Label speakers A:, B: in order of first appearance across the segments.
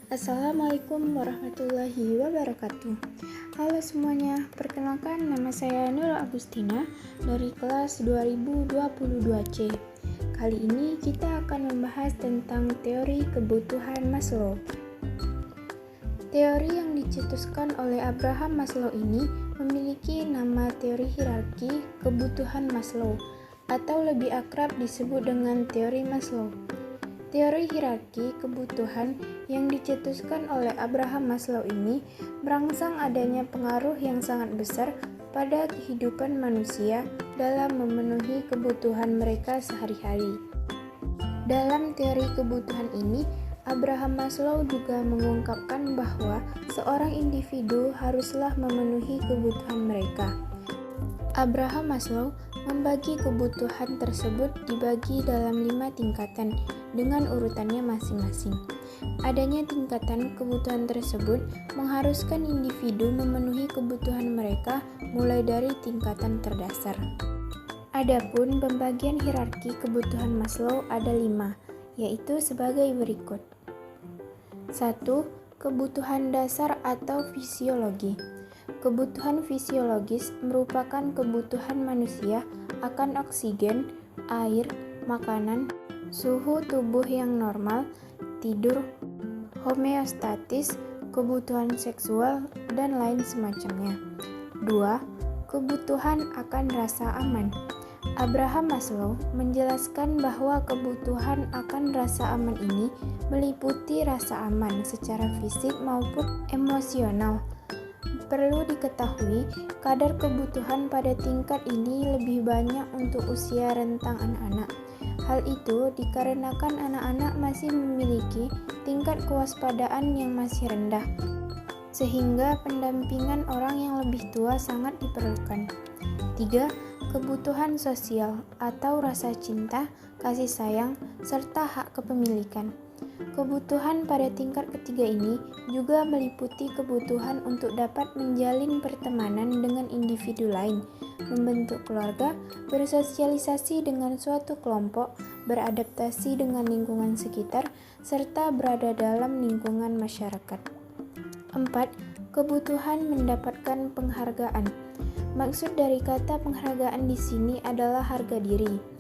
A: Assalamualaikum warahmatullahi wabarakatuh. Halo semuanya, perkenalkan nama saya Nurul Agustina dari kelas 2022C. Kali ini kita akan membahas tentang teori kebutuhan Maslow. Teori yang dicetuskan oleh Abraham Maslow ini memiliki nama teori hierarki kebutuhan Maslow, atau lebih akrab disebut dengan teori Maslow. Teori hierarki kebutuhan yang dicetuskan oleh Abraham Maslow ini merangsang adanya pengaruh yang sangat besar pada kehidupan manusia dalam memenuhi kebutuhan mereka sehari-hari. Dalam teori kebutuhan ini, Abraham Maslow juga mengungkapkan bahwa seorang individu haruslah memenuhi kebutuhan mereka. Abraham Maslow membagi kebutuhan tersebut dibagi dalam 5 tingkatan dengan urutannya masing-masing. Adanya tingkatan kebutuhan tersebut mengharuskan individu memenuhi kebutuhan mereka mulai dari tingkatan terdasar. Adapun pembagian hierarki kebutuhan Maslow ada 5, yaitu sebagai berikut. 1. Kebutuhan dasar atau fisiologi. Kebutuhan fisiologis merupakan kebutuhan manusia akan oksigen, air, makanan, suhu tubuh yang normal, tidur, homeostatis, kebutuhan seksual, dan lain semacamnya. 2. Kebutuhan akan rasa aman. Abraham Maslow menjelaskan bahwa kebutuhan akan rasa aman ini meliputi rasa aman secara fisik maupun emosional. Perlu diketahui, kadar kebutuhan pada tingkat ini lebih banyak untuk usia rentang anak-anak. Hal itu dikarenakan anak-anak masih memiliki tingkat kewaspadaan yang masih rendah, sehingga pendampingan orang yang lebih tua sangat diperlukan. 3. Kebutuhan sosial atau rasa cinta, kasih sayang, serta hak kepemilikan. Kebutuhan pada tingkat ketiga ini juga meliputi kebutuhan untuk dapat menjalin pertemanan dengan individu lain, membentuk keluarga, bersosialisasi dengan suatu kelompok, beradaptasi dengan lingkungan sekitar, serta berada dalam lingkungan masyarakat. 4. Kebutuhan mendapatkan penghargaan. Maksud dari kata penghargaan di sini adalah harga diri.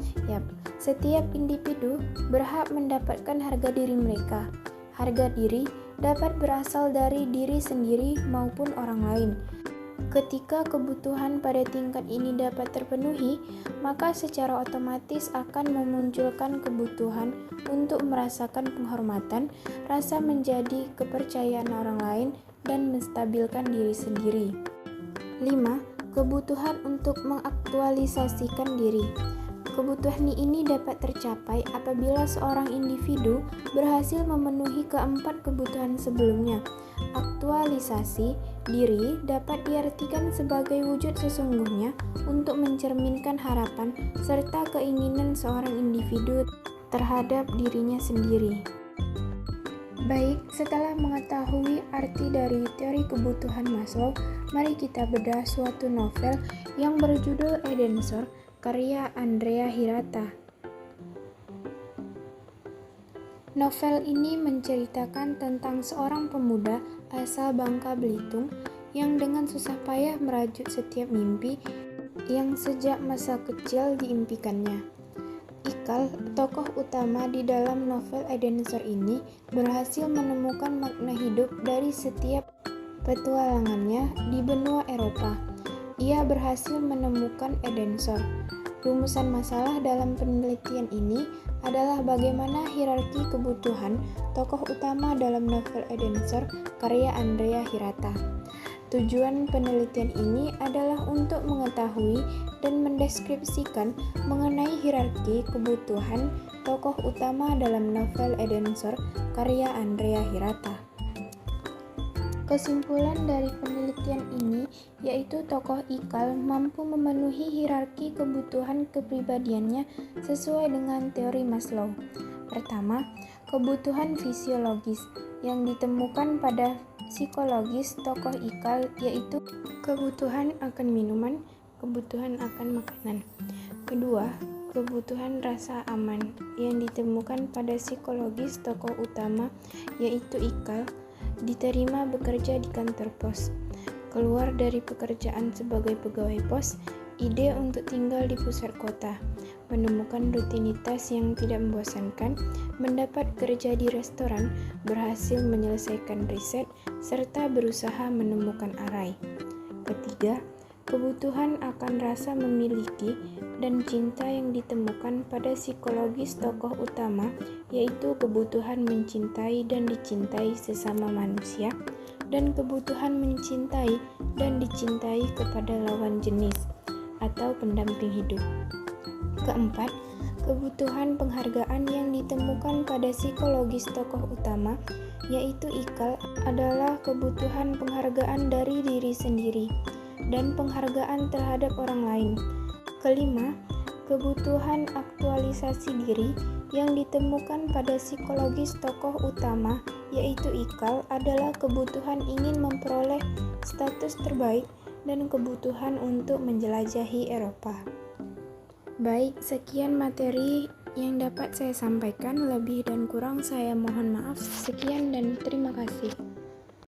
A: Setiap individu berhak mendapatkan harga diri mereka. Harga diri dapat berasal dari diri sendiri maupun orang lain. Ketika kebutuhan pada tingkat ini dapat terpenuhi, maka secara otomatis akan memunculkan kebutuhan untuk merasakan penghormatan, rasa menjadi kepercayaan orang lain, dan menstabilkan diri sendiri. 5. Kebutuhan untuk mengaktualisasikan diri. Kebutuhan ini dapat tercapai apabila seorang individu berhasil memenuhi keempat kebutuhan sebelumnya. Aktualisasi diri dapat diartikan sebagai wujud sesungguhnya untuk mencerminkan harapan serta keinginan seorang individu terhadap dirinya sendiri. Baik, setelah mengetahui arti dari teori kebutuhan Maslow, mari kita bedah suatu novel yang berjudul Edensor, karya Andrea Hirata. Novel ini menceritakan tentang seorang pemuda asal Bangka Belitung yang dengan susah payah merajut setiap mimpi yang sejak masa kecil diimpikannya. Ikal, tokoh utama di dalam novel Edensor ini, berhasil menemukan makna hidup dari setiap petualangannya di benua Eropa. Ia berhasil menemukan Edensor. Rumusan masalah dalam penelitian ini adalah bagaimana hierarki kebutuhan tokoh utama dalam novel Edensor karya Andrea Hirata. Tujuan penelitian ini adalah untuk mengetahui dan mendeskripsikan mengenai hierarki kebutuhan tokoh utama dalam novel Edensor karya Andrea Hirata. Kesimpulan dari penelitian ini yaitu tokoh Ikal mampu memenuhi hierarki kebutuhan kepribadiannya sesuai dengan teori Maslow. Pertama, kebutuhan fisiologis yang ditemukan pada psikologis tokoh Ikal yaitu kebutuhan akan minuman, kebutuhan akan makanan. Kedua, kebutuhan rasa aman yang ditemukan pada psikologis tokoh utama, yaitu Ikal, diterima bekerja di kantor pos. Keluar dari pekerjaan sebagai pegawai pos, ide untuk tinggal di pusat kota, menemukan rutinitas yang tidak membosankan, mendapat kerja di restoran, berhasil menyelesaikan riset, serta berusaha menemukan arai. Ketiga, kebutuhan akan rasa memiliki dan cinta yang ditemukan pada psikologis tokoh utama, yaitu kebutuhan mencintai dan dicintai sesama manusia, dan kebutuhan mencintai dan dicintai kepada lawan jenis atau pendamping hidup. Keempat, kebutuhan penghargaan yang ditemukan pada psikologis tokoh utama, yaitu Ikal, adalah kebutuhan penghargaan dari diri sendiri dan penghargaan terhadap orang lain. Kelima, kebutuhan aktualisasi diri yang ditemukan pada psikologis tokoh utama, yaitu Ikal, adalah kebutuhan ingin memperoleh status terbaik dan kebutuhan untuk menjelajahi Eropa. Baik, sekian materi yang dapat saya sampaikan. Lebih dan kurang saya mohon maaf. Sekian dan terima kasih.